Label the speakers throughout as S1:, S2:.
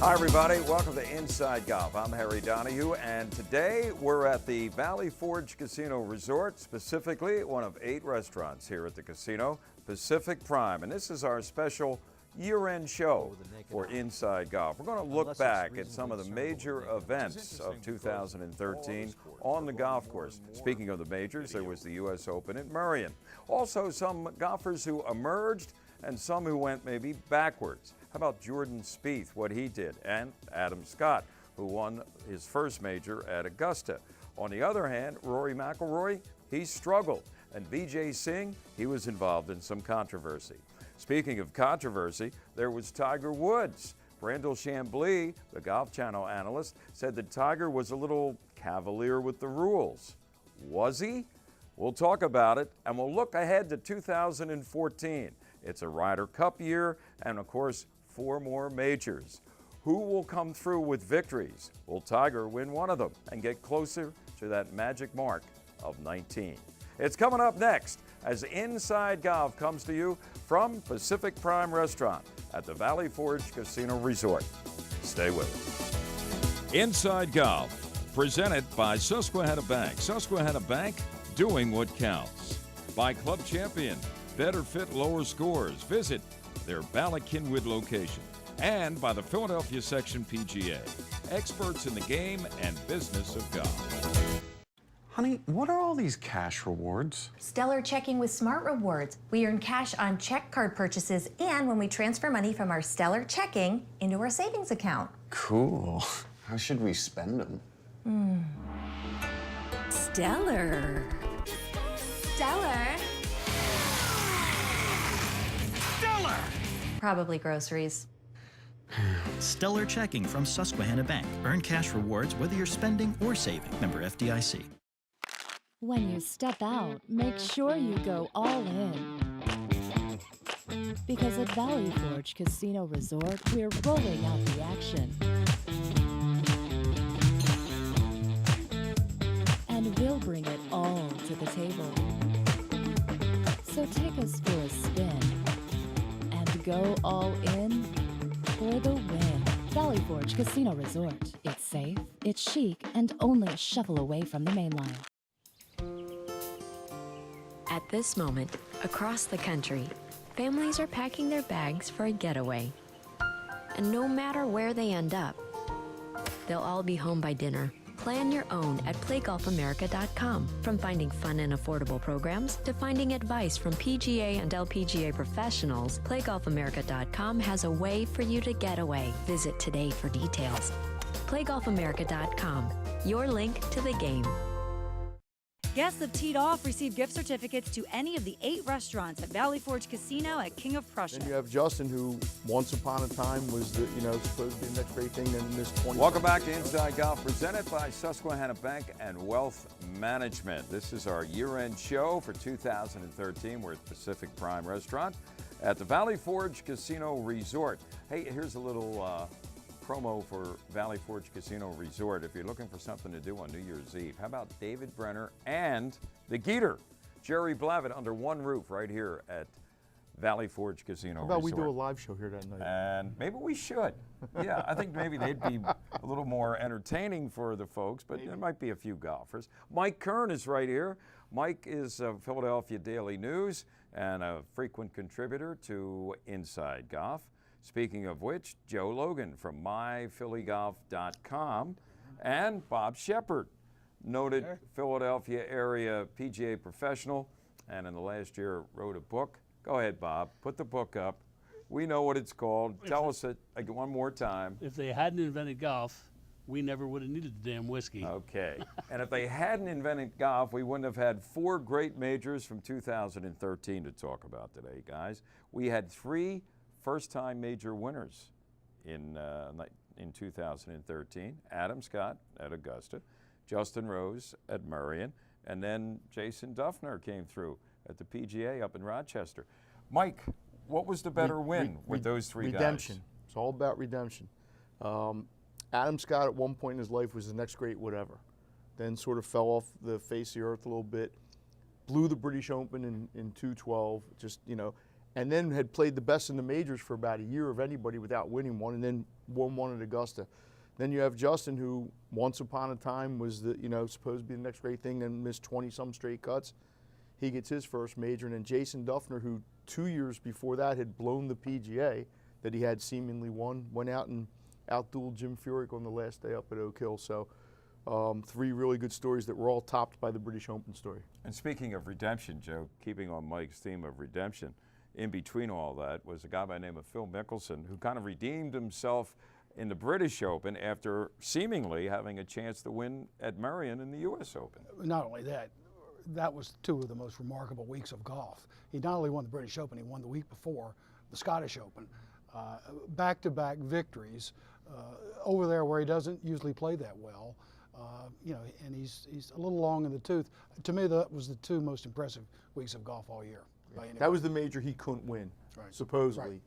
S1: Hi, everybody. Welcome to Inside Golf. I'm Harry Donahue, and today we're at the Valley Forge Casino Resort, specifically one of 8 restaurants here at the casino, Pacific Prime. And this is our special year-end show for Inside Golf. We're going to look back at some of the major events of 2013 on the golf course. Speaking of the majors, there was the U.S. Open at Merion. Also, some golfers who emerged and some who went maybe backwards. How about Jordan Spieth, what he did, and Adam Scott, who won his first major at Augusta. On the other hand, Rory Mcilroy, he struggled, and Vijay Singh, he was involved in some controversy. Speaking of controversy, there was Tiger Woods. Brandel Chambly, the Golf Channel analyst, said that Tiger was a little cavalier with the rules. Was he? We'll talk about it, and we'll look ahead to 2014. It's a Ryder Cup year, and of course, 4 more majors. Who will come through with victories? Will Tiger win one of them and get closer to that magic mark of 19? It's coming up next as Inside Golf comes to you from Pacific Prime Restaurant at the Valley Forge Casino Resort. Stay with us. Inside Golf, presented by Susquehanna Bank. Susquehanna Bank, doing what counts. By Club Champion, better fit, lower scores. Visit their Bala-Cynwyd location. And by the Philadelphia Section PGA, experts in the game and business of golf.
S2: Honey, what are all these cash rewards?
S3: Stellar Checking with Smart Rewards. We earn cash on check card purchases and when we transfer money from our Stellar Checking into our savings account.
S2: Cool. How should we spend them?
S3: Stellar. Stellar.
S4: Stellar!
S3: Probably groceries.
S4: Stellar Checking from Susquehanna Bank. Earn cash rewards whether you're spending or saving. Member FDIC.
S5: When you step out, make sure you go all in. Because at Valley Forge Casino Resort, we're rolling out the action. And we'll bring it all to the table. So take us for a spin and go all in for the win. Valley Forge Casino Resort. It's safe, it's chic, and only a shuffle away from the main line.
S6: At this moment, across the country, families are packing their bags for a getaway. And no matter where they end up, they'll all be home by dinner. Plan your own at playgolfamerica.com. From finding fun and affordable programs to finding advice from PGA and LPGA professionals, playgolfamerica.com has a way for you to get away. Visit today for details. playgolfamerica.com, your link to the game.
S7: Guests of Teed Off receive gift certificates to any of the 8 restaurants at Valley Forge Casino at King of Prussia.
S8: Then you have Justin, who once upon a time was the, supposed to be the next great thing in this 20.
S1: Welcome back to Inside Golf, presented by Susquehanna Bank and Wealth Management. This is our year-end show for 2013. We're at Pacific Prime Restaurant at the Valley Forge Casino Resort. Hey, here's a little promo for Valley Forge Casino Resort. If you're looking for something to do on New Year's Eve, how about David Brenner and the Geeter, Jerry Blavitt, under one roof right here at Valley Forge Casino Resort.
S8: How about we do a live show here that night?
S1: And maybe we should. Yeah, I think maybe they'd be a little more entertaining for the folks, but there might be a few golfers. Mike Kern is right here. Mike is of Philadelphia Daily News and a frequent contributor to Inside Golf. Speaking of which, Joe Logan from myphillygolf.com and Bob Shepard, noted Philadelphia area PGA professional, and in the last year wrote a book. Go ahead, Bob. Put the book up. We know what it's called. Tell us it one more time.
S9: If they hadn't invented golf, we never would have needed the damn whiskey.
S1: Okay. And if they hadn't invented golf, we wouldn't have had 4 great majors from 2013 to talk about today, guys. We had 3 first-time major winners in 2013. Adam Scott at Augusta, Justin Rose at Merion, and then Jason Dufner came through at the PGA up in Rochester. Mike, what was the better win with those 3
S8: redemption.
S1: guys?
S8: It's all about redemption. Adam Scott at one point in his life was the next great whatever. Then sort of fell off the face of the earth a little bit. Blew the British Open in 2012, just, and then had played the best in the majors for about a year of anybody without winning one, and then won one at Augusta. Then you have Justin, who once upon a time was the, supposed to be the next great thing, then missed 20-some straight cuts. He gets his first major. And then Jason Dufner, who 2 years before that had blown the PGA that he had seemingly won, went out and outdueled Jim Furyk on the last day up at Oak Hill. So 3 really good stories that were all topped by the British Open story.
S1: And speaking of redemption, Joe, keeping on Mike's theme of redemption, in between all that was a guy by the name of Phil Mickelson, who kind of redeemed himself in the British Open after seemingly having a chance to win at Merion in the U.S. Open.
S10: Not only that, that was 2 of the most remarkable weeks of golf. He not only won the British Open, he won the week before the Scottish Open. Back-to-back victories over there where he doesn't usually play that well. And he's a little long in the tooth. To me, that was the 2 most impressive weeks of golf all year.
S8: That was the major he couldn't win, supposedly.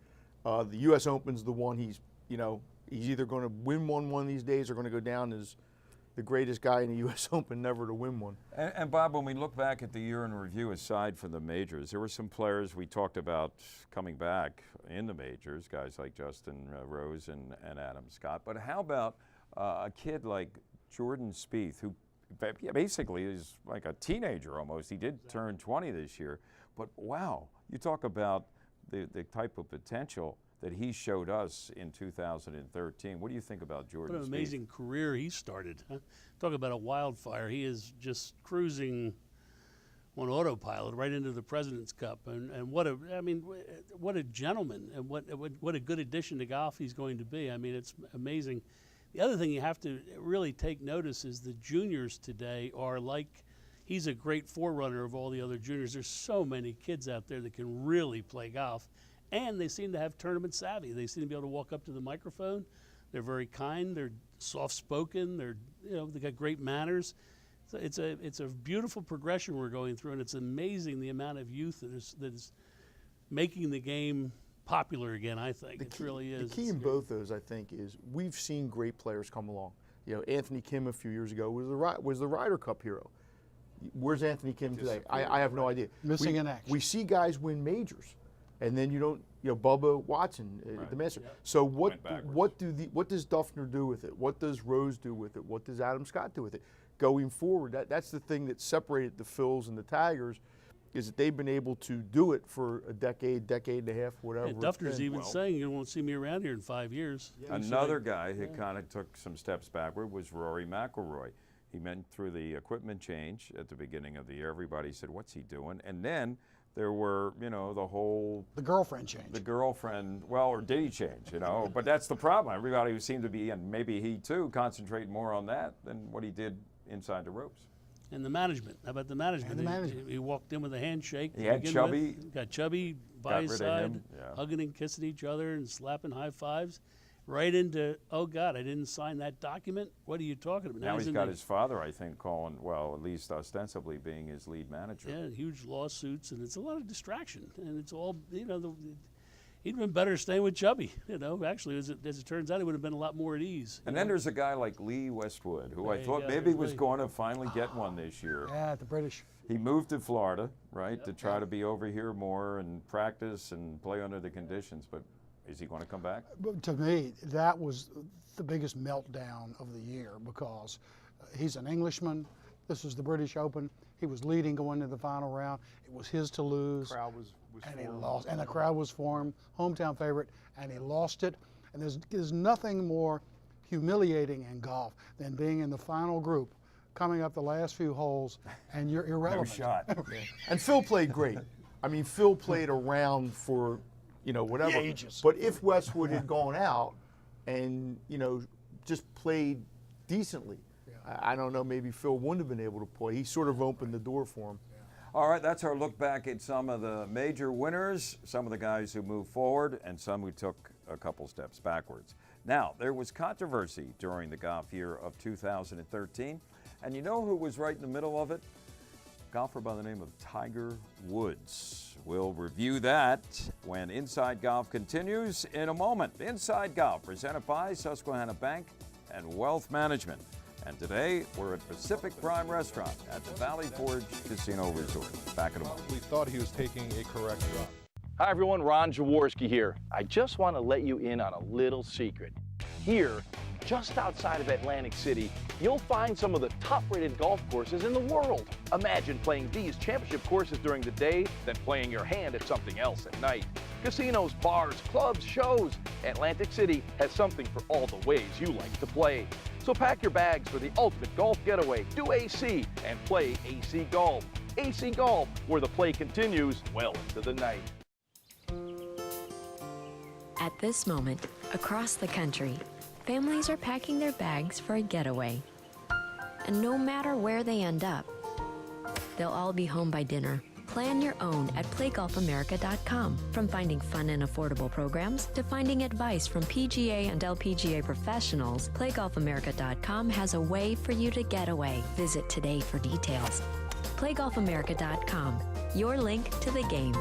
S10: Right.
S8: The U.S. Open's the one he's either going to win one of these days or going to go down as the greatest guy in the U.S. Open never to win one.
S1: And Bob, when we look back at the year in review, aside from the majors, there were some players we talked about coming back in the majors, guys like Justin Rose and Adam Scott. But how about a kid like Jordan Spieth, who basically is like a teenager almost. He did turn 20 this year. But wow, you talk about the type of potential that he showed us in 2013. What do you think about Jordan Spieth?
S9: What an amazing career he started. Huh? Talk about a wildfire. He is just cruising on autopilot right into the President's Cup. And what a gentleman, and what a good addition to golf he's going to be. I mean, it's amazing. The other thing you have to really take notice is the juniors today are like, he's a great forerunner of all the other juniors. There's so many kids out there that can really play golf. And they seem to have tournament savvy. They seem to be able to walk up to the microphone. They're very kind. They're soft-spoken. They got great manners. So it's a beautiful progression we're going through, and it's amazing the amount of youth that is making the game popular again. I think it really is.
S8: The key in both those, I think, is we've seen great players come along. Anthony Kim a few years ago was the Ryder Cup hero. Where's Anthony Kim today? I have no idea.
S10: Missing in action.
S8: We see guys win majors. And then you don't, Bubba Watson, the Master. Yep. So what does Dufner do with it? What does Rose do with it? What does Adam Scott do with it? Going forward, that's the thing that separated the Phils and the Tigers, is that they've been able to do it for a decade and a half, whatever.
S9: Yeah, Dufner's even saying you won't see me around here in 5 years.
S1: Yeah. Another guy who kind of took some steps backward was Rory Mcilroy. He went through the equipment change at the beginning of the year. Everybody said, what's he doing? And then there were, the
S10: girlfriend change.
S1: The girlfriend, or did he change, But that's the problem. Everybody who seemed to be, and maybe he too, concentrate more on that than what he did inside the ropes.
S9: And the management. How about the management?
S10: And the management.
S9: He walked in with a handshake.
S1: He had Chubby.
S9: Got Chubby by his side, hugging and kissing each other and slapping high fives. Right into, oh God, I didn't sign that document. What are you talking about?
S1: Now he's got his father, I think, calling, at least ostensibly being his lead manager.
S9: Yeah, huge lawsuits, and it's a lot of distraction. And it's all, he'd have been better staying with Chubby. Actually, as it turns out, he would have been a lot more at ease.
S1: And then there's a guy like Lee Westwood, who I thought maybe was going to finally get one this year.
S10: Yeah, the British.
S1: He moved to Florida, to try to be over here more and practice and play under the conditions, but is he going to come back?
S10: To me, that was the biggest meltdown of the year, because he's an Englishman. This is the British Open. He was leading going to the final round. It was his to lose.
S8: The crowd was
S10: and he lost. And the crowd was for him, hometown favorite, and he lost it. And there's nothing more humiliating in golf than being in the final group, coming up the last few holes, and you're irrelevant.
S1: No shot.
S8: And Phil played great. I mean, Phil played around for whatever.
S10: Ages.
S8: But if Westwood had gone out and, just played decently, I don't know, maybe Phil wouldn't have been able to play. He sort of opened the door for him.
S1: All right, that's our look back at some of the major winners, some of the guys who moved forward, and some who took a couple steps backwards. Now, there was controversy during the golf year of 2013, and you know who was right in the middle of it? A golfer by the name of Tiger Woods. We'll review that when Inside Golf continues in a moment. Inside Golf, presented by Susquehanna Bank and Wealth Management. And today, we're at Pacific Prime Restaurant at the Valley Forge Casino Resort. Back in a moment.
S11: We thought he was taking a correct shot. Hi everyone, Ron Jaworski here. I just want to let you in on a little secret. Here, just outside of Atlantic City, you'll find some of the top-rated golf courses in the world. Imagine playing these championship courses during the day, then playing your hand at something else at night. Casinos, bars, clubs, shows. Atlantic City has something for all the ways you like to play. So pack your bags for the ultimate golf getaway. Do AC and play AC Golf. AC Golf, where the play continues well into the night.
S6: At this moment, across the country, families are packing their bags for a getaway. And no matter where they end up, they'll all be home by dinner. Plan your own at playgolfamerica.com. From finding fun and affordable programs to finding advice from PGA and LPGA professionals, playgolfamerica.com has a way for you to get away. Visit today for details. playgolfamerica.com, your link to the game.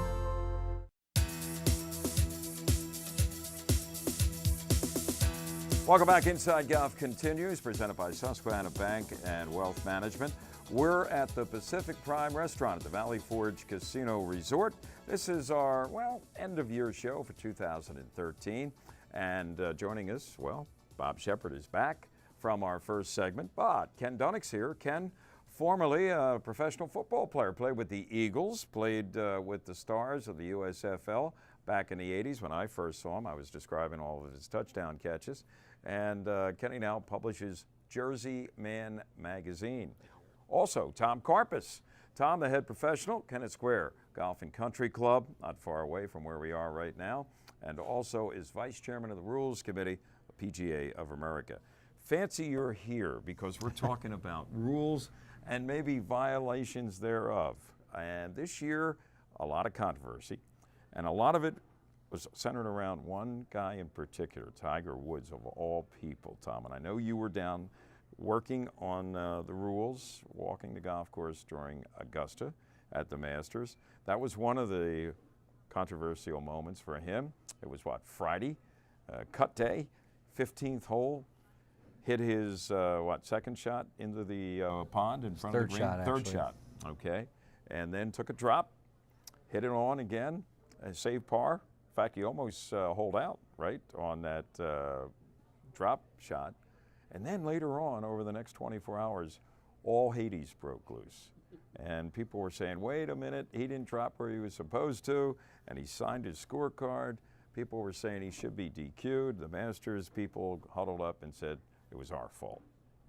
S1: Welcome back. Inside Golf continues, presented by Susquehanna Bank and Wealth Management. We're at the Pacific Prime Restaurant at the Valley Forge Casino Resort. This is our, well, end-of-year show for 2013. And joining us, well, Bob Shepard is back from our first segment. But Ken Dunnick's here. Ken, formerly a professional football player, played with the Eagles, played with the Stars of the USFL back in the 80s. When I first saw him, I was describing all of his touchdown catches. And Kenny now publishes Jersey Man magazine. Also, Tom Carpus. Tom, the head professional, Kennett Square Golf and Country Club, not far away from where we are right now, and also is vice chairman of the Rules Committee of PGA of America. Fancy you're here because we're talking about rules and maybe violations thereof. And this year, a lot of controversy, and a lot of it was centered around one guy in particular, Tiger Woods, of all people, Tom. And I know you were down working on the rules, walking the golf course during Augusta at the Masters. That was one of the controversial moments for him. It was, what, Friday, cut day, 15th hole, hit his, second shot into the pond in front of the green? Third shot, okay. And then took a drop, hit it on again, and saved par. In fact, he almost holed out, right, on that drop shot. And then later on, over the next 24 hours, all Hades broke loose. And people were saying, wait a minute, he didn't drop where he was supposed to, and he signed his scorecard. People were saying he should be DQ'd. The Masters people huddled up and said it was our fault,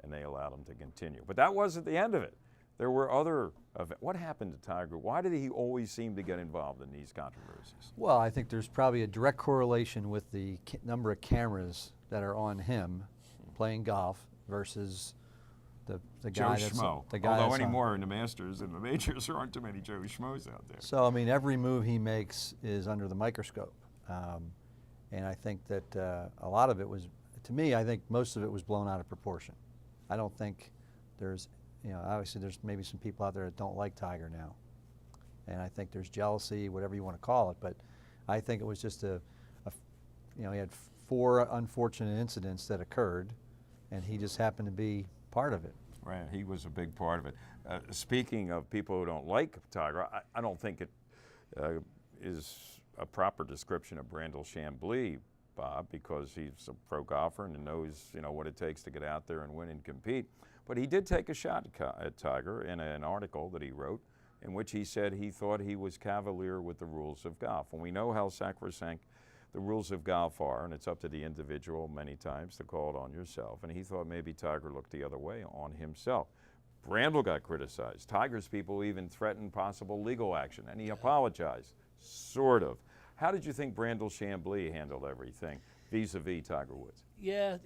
S1: and they allowed him to continue. But that wasn't the end of it. There were other events. What happened to Tiger? Why did he always seem to get involved in these controversies?
S12: Well, I think there's probably a direct correlation with the number of cameras that are on him playing golf versus the guy
S1: Joe
S12: that's
S1: Schmo.
S12: the guy.
S1: Although anymore in the Masters and the majors, there aren't too many Joe Schmoes out there.
S12: So I mean, every move he makes is under the microscope, and I think that a lot of it was, to me, I think most of it was blown out of proportion. I don't think there's, obviously there's maybe some people out there that don't like Tiger now, and I think there's jealousy, whatever you want to call it. But I think it was just he had 4 unfortunate incidents that occurred, and he just happened to be part of it.
S1: Right, he was a big part of it. Speaking of people who don't like Tiger, I don't think it is a proper description of Brandel Chamblee, Bob, because he's a pro golfer and knows what it takes to get out there and win and compete. But he did take a shot at Tiger in an article that he wrote in which he said he thought he was cavalier with the rules of golf. And we know how sacrosanct the rules of golf are, and it's up to the individual many times to call it on yourself. And he thought maybe Tiger looked the other way on himself. Brandel got criticized. Tiger's people even threatened possible legal action, and he apologized, sort of. How did you think Brandel Chamblee handled everything vis-a-vis Tiger Woods?
S9: Yeah,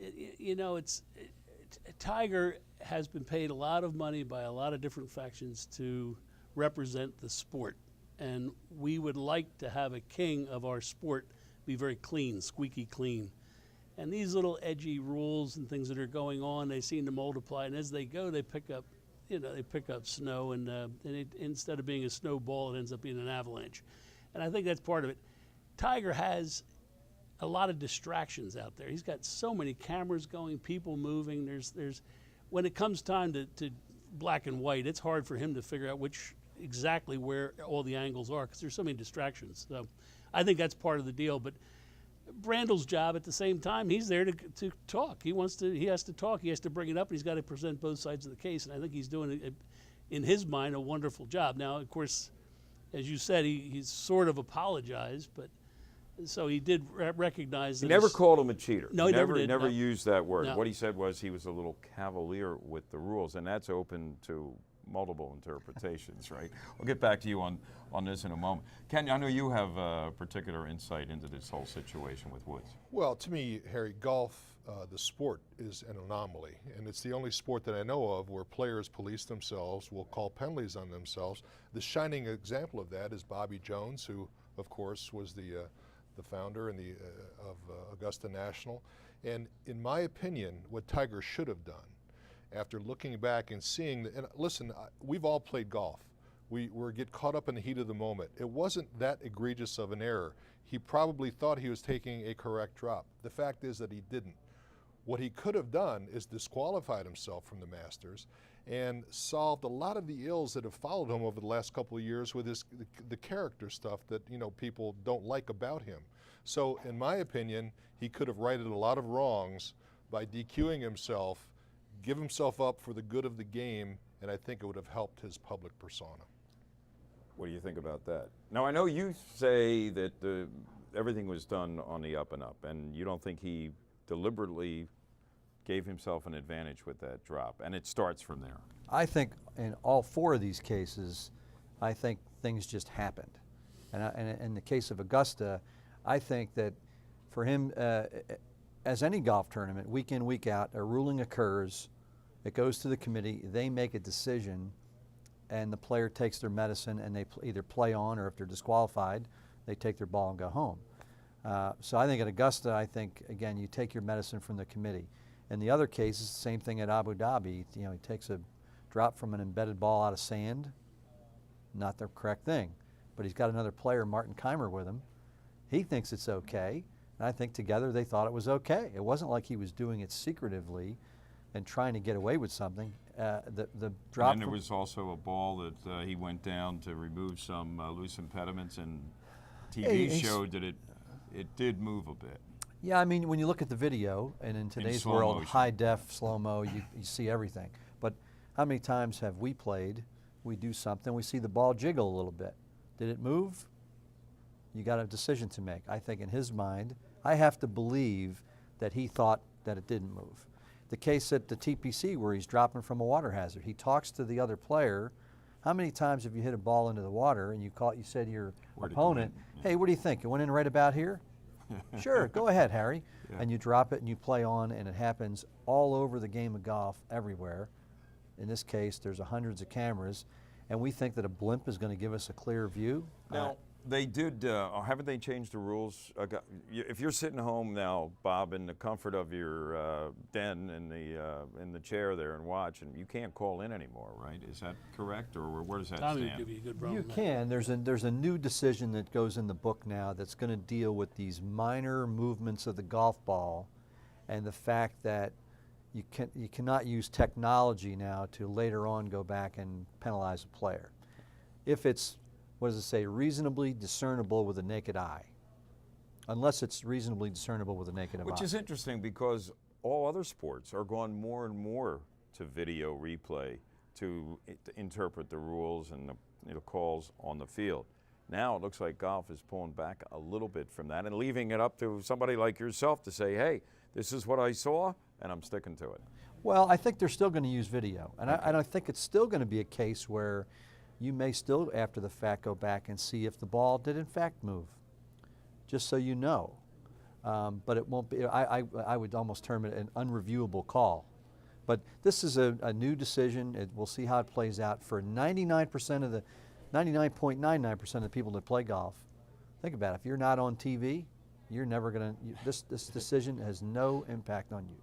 S9: Tiger has been paid a lot of money by a lot of different factions to represent the sport. And we would like to have a king of our sport be very clean, squeaky clean. And these little edgy rules and things that are going on, they seem to multiply. And as they go, they pick up, snow. And instead of being a snowball, it ends up being an avalanche. And I think that's part of it. Tiger has a lot of distractions out there. He's got so many cameras going, people moving. There's when it comes time to black and white, it's hard for him to figure out exactly where all the angles are because there's so many distractions. So I think that's part of the deal. But Brandel's job at the same time, he's there to talk. He has to talk. He has to bring it up. And he's got to present both sides of the case. And I think he's doing, in his mind, a wonderful job. Now, of course, as you said, he's sort of apologized, but so he did recognize that.
S1: He never called him a cheater.
S9: No, he never did.
S1: Never used that word.
S9: No.
S1: What he said was he was a little cavalier with the rules, and that's open to multiple interpretations, right? We'll get back to you on this in a moment. Ken, I know you have particular insight into this whole situation with Woods.
S13: Well, to me, Harry, golf, the sport is an anomaly, and it's the only sport that I know of where players police themselves, will call penalties on themselves. The shining example of that is Bobby Jones, who, of course, was the founder and of Augusta National. And in my opinion, what Tiger should have done, after looking back and seeing, and listen, we've all played golf. We get caught up in the heat of the moment. It wasn't that egregious of an error. He probably thought he was taking a correct drop. The fact is that he didn't. What he could have done is disqualified himself from the Masters and solved a lot of the ills that have followed him over the last couple of years with the character stuff that people don't like about him. So in my opinion, he could have righted a lot of wrongs by DQing himself, give himself up for the good of the game, and I think it would have helped his public persona.
S1: What do you think about that? Now, I know you say that everything was done on the up and up, and you don't think he deliberately gave himself an advantage with that drop, and it starts from there.
S12: I think in all four of these cases, I think things just happened. And in the case of Augusta, I think that for him, as any golf tournament, week in, week out, a ruling occurs, it goes to the committee, they make a decision, and the player takes their medicine and they either play on, or if they're disqualified, they take their ball and go home. So I think at Augusta, I think, again, you take your medicine from the committee. In the other cases, same thing at Abu Dhabi. He takes a drop from an embedded ball out of sand, not the correct thing. But he's got another player, Martin Keimer, with him. He thinks it's okay, and I think together they thought it was okay. It wasn't like he was doing it secretively and trying to get away with something. The drop.
S1: And there was also a ball that he went down to remove some loose impediments, and TV showed that it did move a bit.
S12: Yeah, I mean, when you look at the video, and in today's world, high def, slow-mo, you see everything. But how many times have we played, we do something, we see the ball jiggle a little bit. Did it move? You got a decision to make. I think in his mind, I have to believe that he thought that it didn't move. The case at the TPC where he's dropping from a water hazard, he talks to the other player. How many times have you hit a ball into the water and you said to your opponent, hey, what do you think? It went in right about here? Sure, go ahead, Harry. Yeah. And you drop it and you play on, and it happens all over the game of golf, everywhere. In this case, there's hundreds of cameras, and we think that a blimp is going to give us a clear view.
S1: Now, they did, haven't they changed the rules? If you're sitting home now, Bob, in the comfort of your den in the chair there and watch, and you can't call in anymore, right? Is that correct, or where does that stand?
S9: Tommy would give you a good run.
S12: You can. There's a new decision that goes in the book now that's going to deal with these minor movements of the golf ball, and the fact that you cannot use technology now to later on go back and penalize a player. If it's, what does it say, reasonably discernible with the naked eye. Unless it's reasonably discernible with the naked eye.
S1: Which is interesting because all other sports are going more and more to video replay to interpret the rules and the calls on the field. Now it looks like golf is pulling back a little bit from that and leaving it up to somebody like yourself to say, hey, this is what I saw, and I'm sticking to it.
S12: Well, I think they're still going to use video. And I think it's still going to be a case where you may still, after the fact, go back and see if the ball did in fact move, just so you know. But it won't be, I would almost term it an unreviewable call. But this is a new decision. We'll see how it plays out for 99.99% of the people that play golf. Think about it. If you're not on TV, you're never going to, this decision has no impact on you.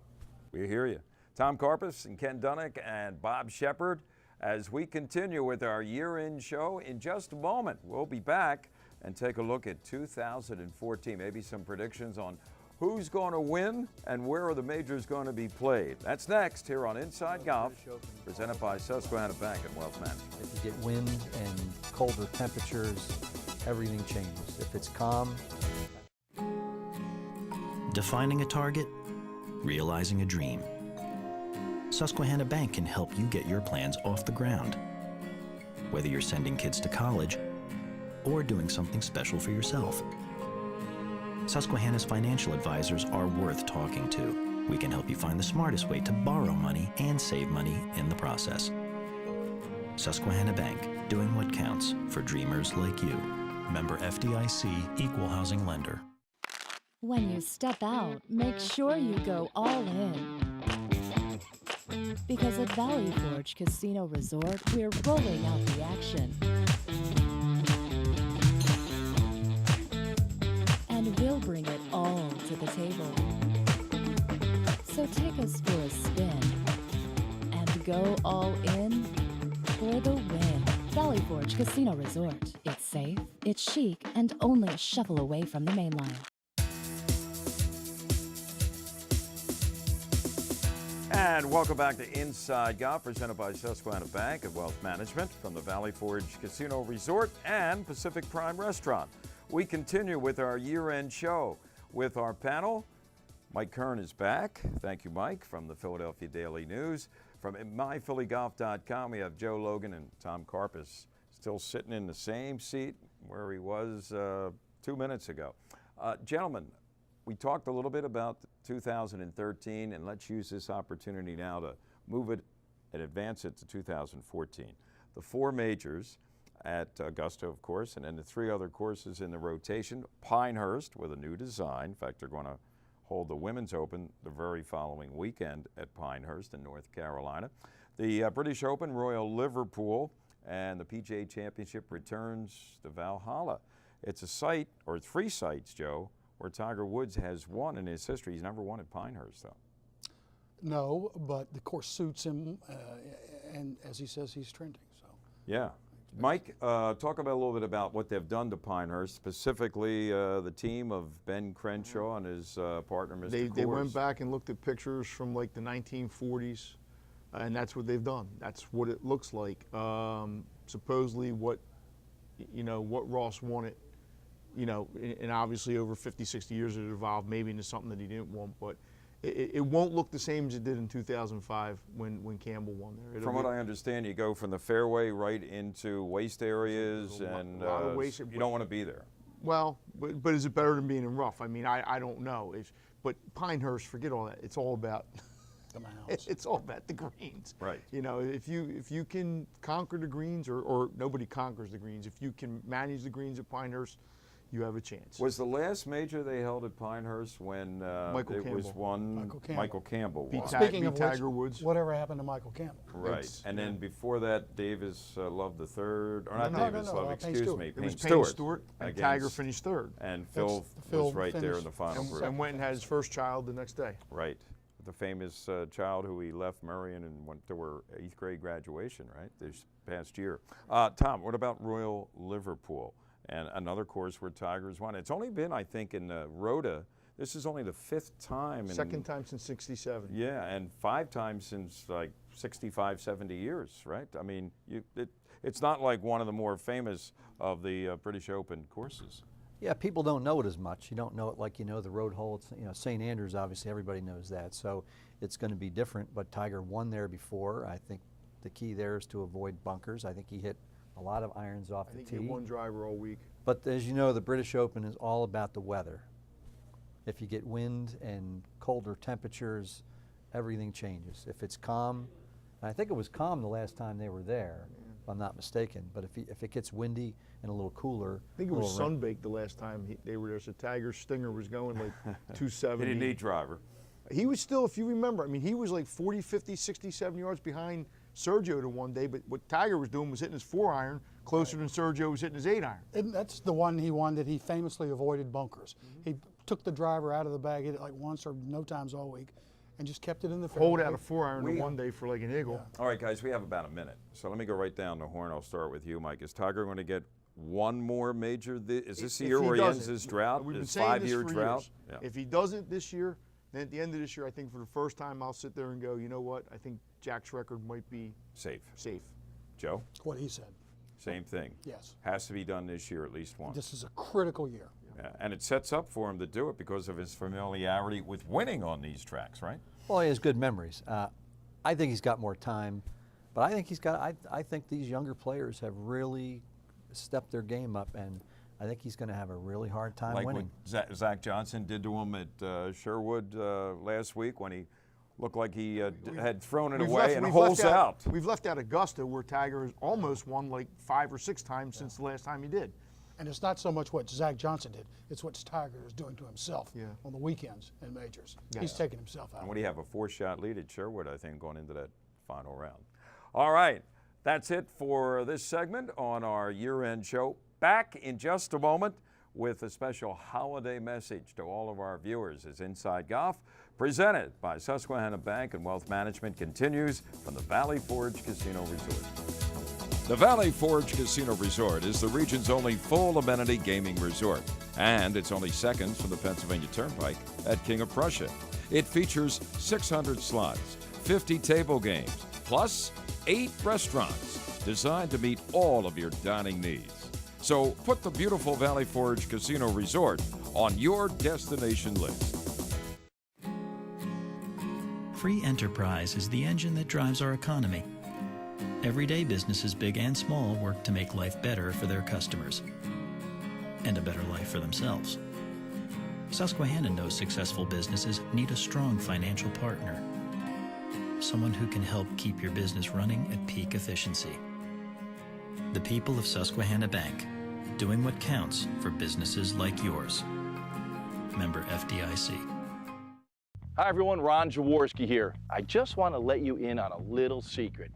S1: We hear you. Tom Carpus and Ken Dunnick and Bob Shepard as we continue with our year-end show. In just a moment, we'll be back and take a look at 2014, maybe some predictions on who's going to win and where are the majors going to be played. That's next here on Inside Golf, presented by Susquehanna Bank and Wealth Management.
S12: If you get wind and colder temperatures, everything changes. If it's calm.
S4: Defining a target, realizing a dream. Susquehanna Bank can help you get your plans off the ground. Whether you're sending kids to college or doing something special for yourself. Susquehanna's financial advisors are worth talking to. We can help you find the smartest way to borrow money and save money in the process. Susquehanna Bank, doing what counts for dreamers like you. Member FDIC, Equal Housing Lender.
S5: When you step out, make sure you go all in. Because at Valley Forge Casino Resort, we're rolling out the action. And we'll bring it all to the table. So take us for a spin and go all in for the win. Valley Forge Casino Resort. It's safe, it's chic, and only a shuffle away from the main line.
S1: And welcome back to Inside Golf, presented by Susquehanna Bank and Wealth Management from the Valley Forge Casino Resort and Pacific Prime Restaurant. We continue with our year-end show with our panel. Mike Kern is back. Thank you, Mike, from the Philadelphia Daily News. From myphillygolf.com, we have Joe Logan and Tom Carpus still sitting in the same seat where he was 2 minutes ago. Gentlemen, we talked a little bit about 2013, and let's use this opportunity now to move it and advance it to 2014. The 4 majors at Augusta, of course, and then the 3 other courses in the rotation. Pinehurst with a new design. In fact, they're going to hold the Women's Open the very following weekend at Pinehurst in North Carolina. The British Open, Royal Liverpool, and the PGA Championship returns to Valhalla. It's a site, or 3 sites, Joe, where Tiger Woods has won in his history. He's never won at Pinehurst, though.
S10: No, but the course suits him, and as he says, he's trending. So.
S1: Yeah. Mike, talk about a little bit about what they've done to Pinehurst, specifically the team of Ben Crenshaw and his partner, Mr.
S8: They went back and looked at pictures from like the 1940s, and that's what they've done. That's what it looks like. Supposedly what Ross wanted, and obviously over 50, 60 years it evolved maybe into something that he didn't want, but it won't look the same as it did in 2005 when Campbell won there.
S1: From what I understand, you go from the fairway right into waste areas, and you don't want to be there.
S8: Well, but is it better than being in rough? I mean, I don't know. But Pinehurst, forget all that. It's all about
S10: the mounds.
S8: It's all about the greens.
S1: Right.
S8: If you can conquer the greens, or nobody conquers the greens. If you can manage the greens at Pinehurst, you have a chance.
S1: Was the last major they held at Pinehurst when was one Michael Campbell won?
S10: Speaking of
S8: Tiger Woods.
S10: Whatever happened to Michael Campbell?
S1: Right, and then before that, Davis Love the third, or not Davis Love, excuse me,
S8: It was
S1: Payne
S8: Stewart, and Tiger finished third.
S1: And Phil was right there in the final group.
S8: And went and had his first child the next day.
S1: Right, the famous child who he left Marion and went to her 8th grade graduation, right, this past year. Tom, what about Royal Liverpool? And another course where Tiger's won. It's only been, I think, in Rhoda, this is only the 5th time.
S8: Second time since '67.
S1: Yeah, and 5 times since like 65, 70 years, right? I mean, it's not like one of the more famous of the British Open courses.
S12: Yeah, people don't know it as much. You don't know it like you know the road hole. It's, St. Andrews, obviously, everybody knows that. So it's going to be different, but Tiger won there before. I think the key there is to avoid bunkers. I think he hit a lot of irons off the tee.
S8: I think he hit one driver all week.
S12: But as you know, the British Open is all about the weather. If you get wind and colder temperatures, everything changes. If it's calm, and I think it was calm the last time they were there, if I'm not mistaken, but if it gets windy and a little cooler.
S8: I think it was sunbaked the last time they were there, so Tiger's stinger was going like 270.
S1: He didn't need driver.
S8: He was still, if you remember, I mean, he was like 40, 50, 60, 70 yards behind Sergio to one day, but what Tiger was doing was hitting his 4-iron closer than Sergio was hitting his 8-iron.
S10: And that's the one he won that he famously avoided bunkers. He took the driver out of the bag, hit it like once or no times all week, and just kept it in the fairway.
S8: Hold out a 4-iron in one day for like an eagle.
S1: Yeah. All right, guys, we have about a minute. So let me go right down the horn. I'll start with you, Mike. Is Tiger going to get one more major? Is this the year where he ends his drought, his 5-year drought?
S8: Yeah. If he doesn't this year, then at the end of this year, I think for the first time, I'll sit there and go, you know what? I think Jack's record might be
S1: safe.
S8: Safe.
S1: Joe?
S10: What he said.
S1: Same thing.
S10: Yes.
S1: Has to be done this year at least once.
S10: This is a critical year.
S1: Yeah, and it sets up for him to do it because of his familiarity with winning on these tracks, right?
S12: Well, he has good memories. I think he's got more time, but I think I think these younger players have really stepped their game up, and I think he's going to have a really hard time
S1: like
S12: winning.
S1: what Zach Johnson did to him at Sherwood last week when he looked like he had thrown it away and holes out.
S8: We've left out Augusta, where Tiger has almost won like 5 or 6 times since the last time he did.
S10: And it's not so much what Zach Johnson did, it's what Tiger is doing to himself on the weekends in majors. He's taking himself out.
S1: And what do you have, a 4-shot lead at Sherwood, I think, going into that final round. All right, that's it for this segment on our year-end show. Back in just a moment with a special holiday message to all of our viewers as Inside Golf, presented by Susquehanna Bank and Wealth Management, continues from the Valley Forge Casino Resort. The Valley Forge Casino Resort is the region's only full amenity gaming resort, and it's only seconds from the Pennsylvania Turnpike at King of Prussia. It features 600 slots, 50 table games, plus 8 restaurants designed to meet all of your dining needs. So put the beautiful Valley Forge Casino Resort on your destination list.
S4: Free enterprise is the engine that drives our economy. Everyday businesses, big and small, work to make life better for their customers and a better life for themselves. Susquehanna knows successful businesses need a strong financial partner, someone who can help keep your business running at peak efficiency. The people of Susquehanna Bank, doing what counts for businesses like yours. Member FDIC.
S11: Hi everyone, Ron Jaworski here. I just want to let you in on a little secret.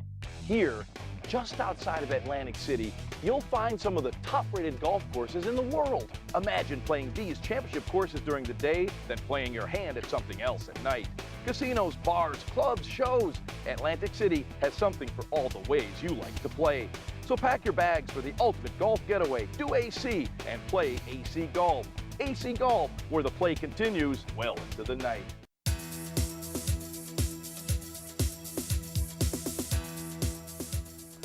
S11: Here, just outside of Atlantic City, you'll find some of the top-rated golf courses in the world. Imagine playing these championship courses during the day, then playing your hand at something else at night. Casinos, bars, clubs, shows. Atlantic City has something for all the ways you like to play. So pack your bags for the ultimate golf getaway. Do AC and play AC Golf. AC Golf, where the play continues well into the night.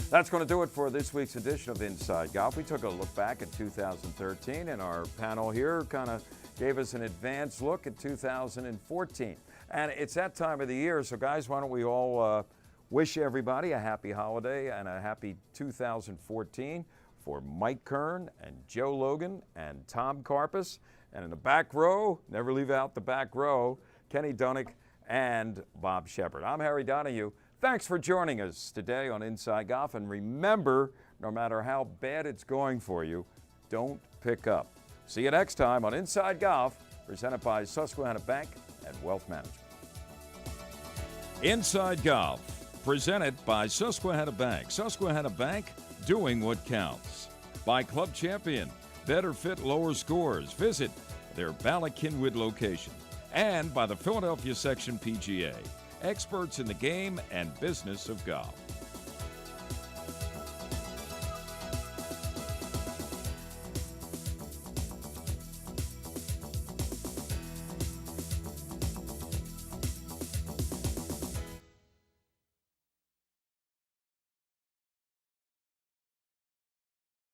S1: That's going to do it for this week's edition of Inside Golf. We took a look back at 2013, and our panel here kind of gave us an advanced look at 2014. And it's that time of the year, so guys, why don't we all wish everybody a happy holiday and a happy 2014 for Mike Kern and Joe Logan and Tom Carpus. And in the back row, never leave out the back row, Kenny Dunick and Bob Shepard. I'm Harry Donahue. Thanks for joining us today on Inside Golf. And remember, no matter how bad it's going for you, don't pick up. See you next time on Inside Golf, presented by Susquehanna Bank and Wealth Management. Inside Golf, presented by Susquehanna Bank. Susquehanna Bank, doing what counts. By Club Champion, better fit, lower scores. Visit their Bala-Cynwyd location. And by the Philadelphia Section PGA, experts in the game and business of golf.